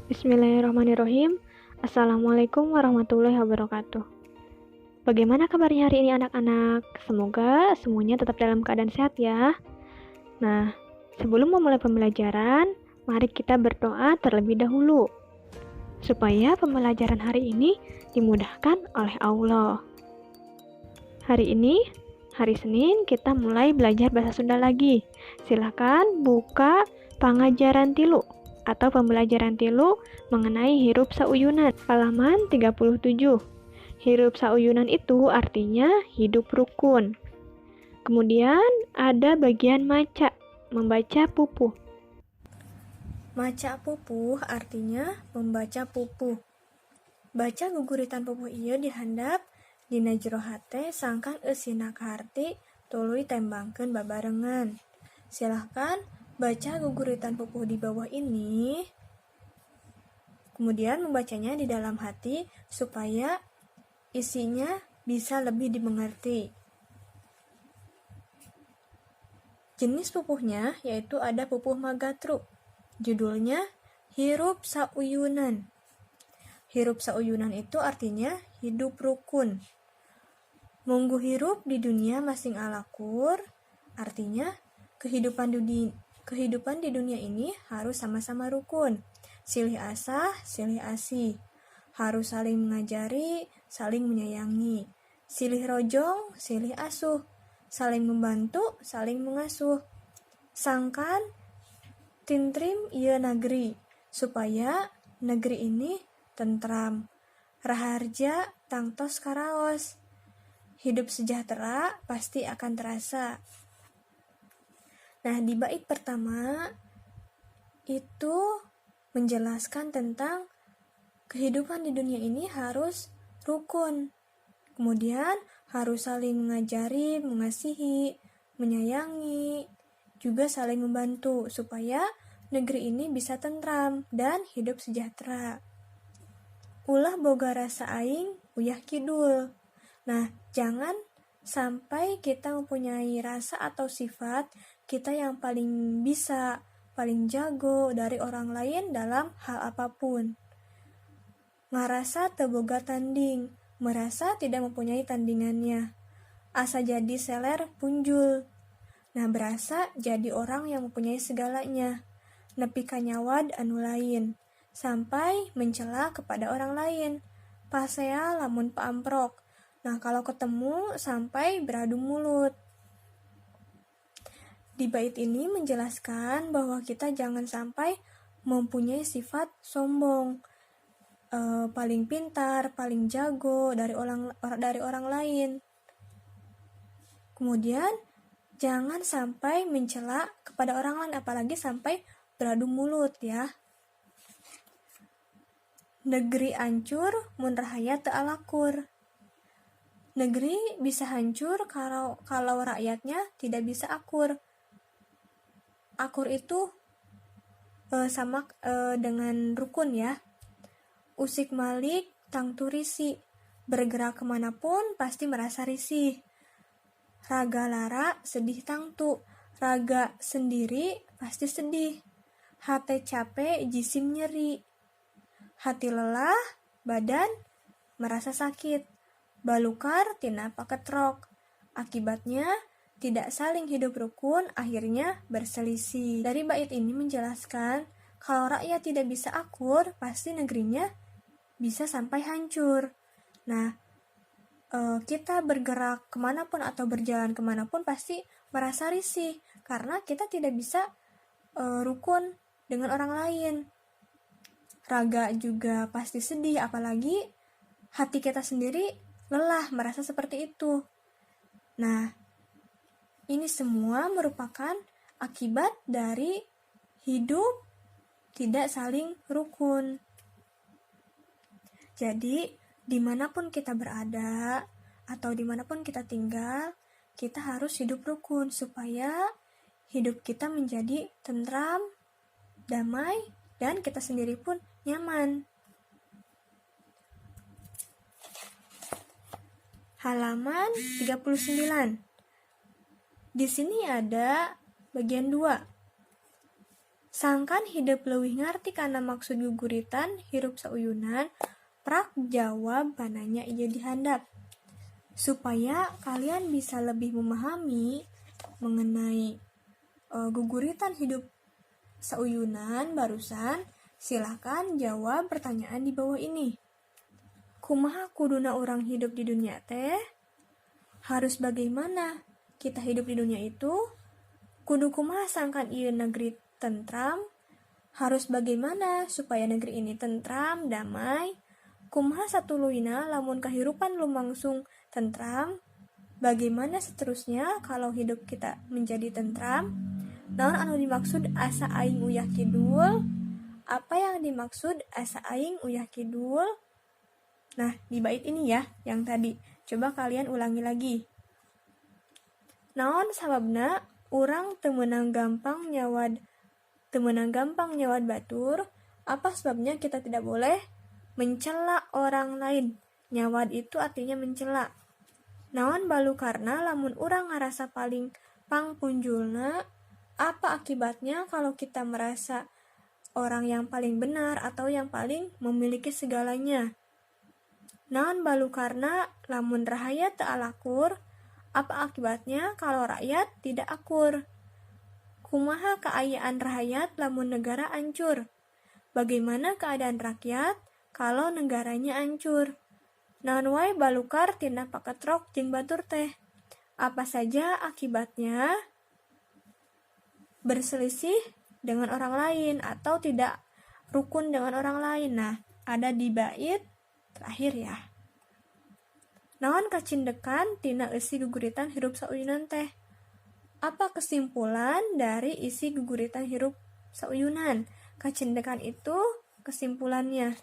Bismillahirrahmanirrahim. Assalamualaikum warahmatullahi wabarakatuh. Bagaimana kabarnya hari ini anak-anak? Semoga semuanya tetap dalam keadaan sehat ya. Nah, sebelum memulai pembelajaran, mari kita berdoa terlebih dahulu supaya pembelajaran hari ini dimudahkan oleh Allah. Hari ini, hari Senin, kita mulai belajar bahasa Sunda lagi. Silakan buka pengajaran tilu atau pembelajaran tilu mengenai hirup sauyunan, halaman 37. Hirup sauyunan itu artinya hidup rukun. Kemudian ada bagian maca, membaca pupuh. Maca pupuh artinya membaca pupuh. Baca guguritan pupuh ieu dihandap dina jero hate sangkan eusina kaharti tuluy tembangkeun babarengan. Silahkan baca guguritan pupuh di bawah ini, kemudian membacanya di dalam hati supaya isinya bisa lebih dimengerti. Jenis pupuhnya yaitu ada pupuh Magatru. Judulnya hirup sauyunan. Hirup sauyunan itu artinya hidup rukun. Munggu hirup di dunia masing alakur, artinya kehidupan di dunia ini harus sama-sama rukun. Silih asah, silih asih. Harus saling mengajari, saling menyayangi. Silih rojong, silih asuh. Saling membantu, saling mengasuh. Sangkan tintrim ieu nagri, supaya negeri ini tentram. Raharja tangtos karaos. Hidup sejahtera pasti akan terasa. Nah, di bait pertama itu menjelaskan tentang kehidupan di dunia ini harus rukun. Kemudian harus saling mengajari, mengasihi, menyayangi, juga saling membantu supaya negeri ini bisa tentram dan hidup sejahtera. Ulah boga rasa aing, uyah kidul. Nah, jangan sampai kita mempunyai rasa atau sifat kita yang paling bisa, paling jago dari orang lain dalam hal apapun. Ngarasa teu boga tanding, merasa tidak mempunyai tandingannya. Asa jadi seler punjul. Nah, berasa jadi orang yang mempunyai segalanya. Nepi ka nyawad anu lain, sampai mencela kepada orang lain. Pasea lamun paamprok. Nah, kalau ketemu sampai beradu mulut. Di bait ini menjelaskan bahwa kita jangan sampai mempunyai sifat sombong, paling pintar, paling jago dari orang lain. Kemudian jangan sampai mencela kepada orang lain, apalagi sampai beradu mulut ya. Negeri ancur mun rahaya teu alakur. Negeri bisa hancur kalau rakyatnya tidak bisa akur. Akur itu sama dengan rukun ya. Usik malik tangtu risi. Bergerak kemanapun pasti merasa risih. Raga lara sedih tangtu. Raga sendiri pasti sedih. Hate capek jisim nyeri. Hati lelah, badan merasa sakit. Balukar tina paketrok. Akibatnya tidak saling hidup rukun, akhirnya berselisih. Dari bait ini menjelaskan kalau rakyat tidak bisa akur, pasti negerinya bisa sampai hancur. Nah, kita bergerak kemanapun atau berjalan kemanapun pasti merasa risih karena kita tidak bisa rukun dengan orang lain. Raga juga pasti sedih, apalagi hati kita sendiri lelah merasa seperti itu. Nah, ini semua merupakan akibat dari hidup tidak saling rukun. Jadi, dimanapun kita berada atau dimanapun kita tinggal, kita harus hidup rukun supaya hidup kita menjadi tentram, damai, dan kita sendiri pun nyaman. Halaman 39. Di sini ada bagian 2. Sangkan hidup leuwih ngarti kana maksud guguritan hirup sauyunan, prak jawab pananya ieu dihandap. Supaya kalian bisa lebih memahami mengenai guguritan hidup sauyunan barusan, silakan jawab pertanyaan di bawah ini. Kumaha kuduna orang hidup di dunia teh? Harus bagaimana kita hidup di dunia itu? Kudu kumaha sangkan ieu negeri tentram? Harus bagaimana supaya negeri ini tentram, damai? Kumaha satuluina lamun kahirupan lumangsung tentram? Bagaimana seterusnya kalau hidup kita menjadi tentram? Naon anu dimaksud asa aing uyah kidul? Apa yang dimaksud asa aing uyah kidul? Nah, di bait ini ya, yang tadi. Coba kalian ulangi lagi. Naon sababna urang teu meunang gampang nyawad batur? Apa sebabnya kita tidak boleh mencela orang lain? Nyawad itu artinya mencela. Naon balu karena lamun urang ngarasa paling pangpunjulna, apa akibatnya kalau kita merasa orang yang paling benar atau yang paling memiliki segalanya? Naon balu karena lamun rahayat teu alakur, apa akibatnya kalau rakyat tidak akur? Kumaha kaayaan rakyat lamun negara ancur? Bagaimana keadaan rakyat kalau negaranya ancur? Naon wae balukar tina paketrok jeung batur teh? Apa saja akibatnya? Berselisih dengan orang lain atau tidak rukun dengan orang lain. Nah, ada di bait terakhir ya. Naon kacindekan tina isi guguritan hirup sauyunan teh? Apa kesimpulan dari isi guguritan hirup sauyunan? Kacindekan itu kesimpulannya.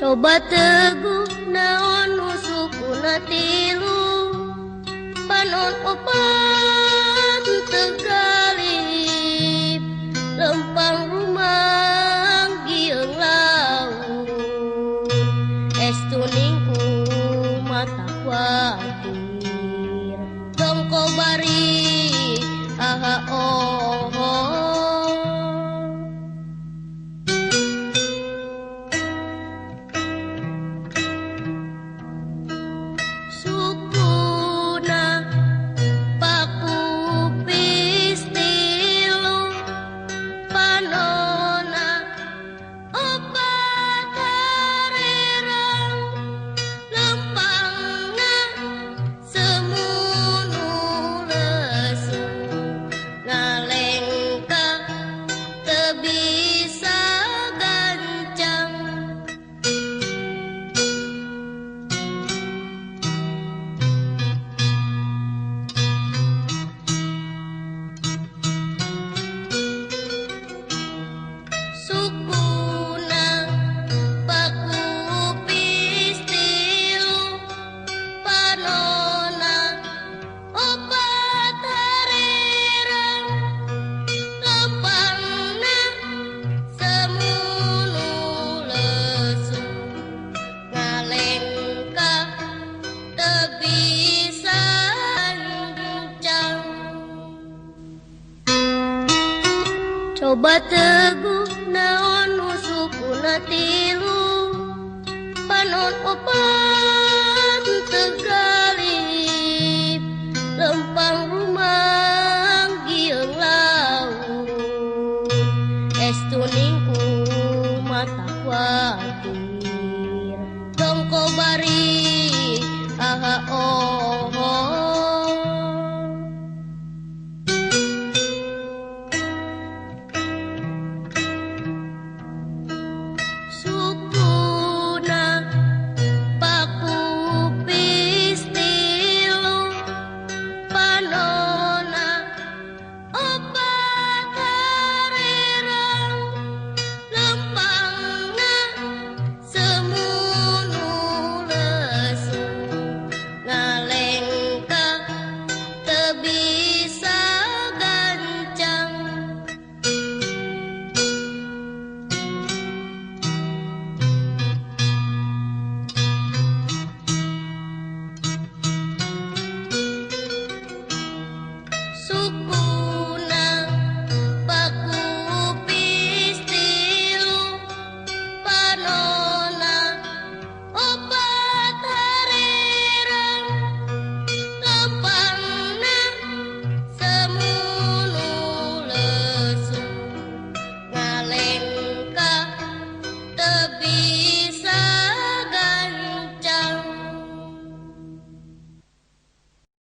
Coba teguh naon usukuna tilu, panon opat tegalip, lempang rumang gieung laut, estuning ku mata kuatir, tongko bari aha oh. coba teguh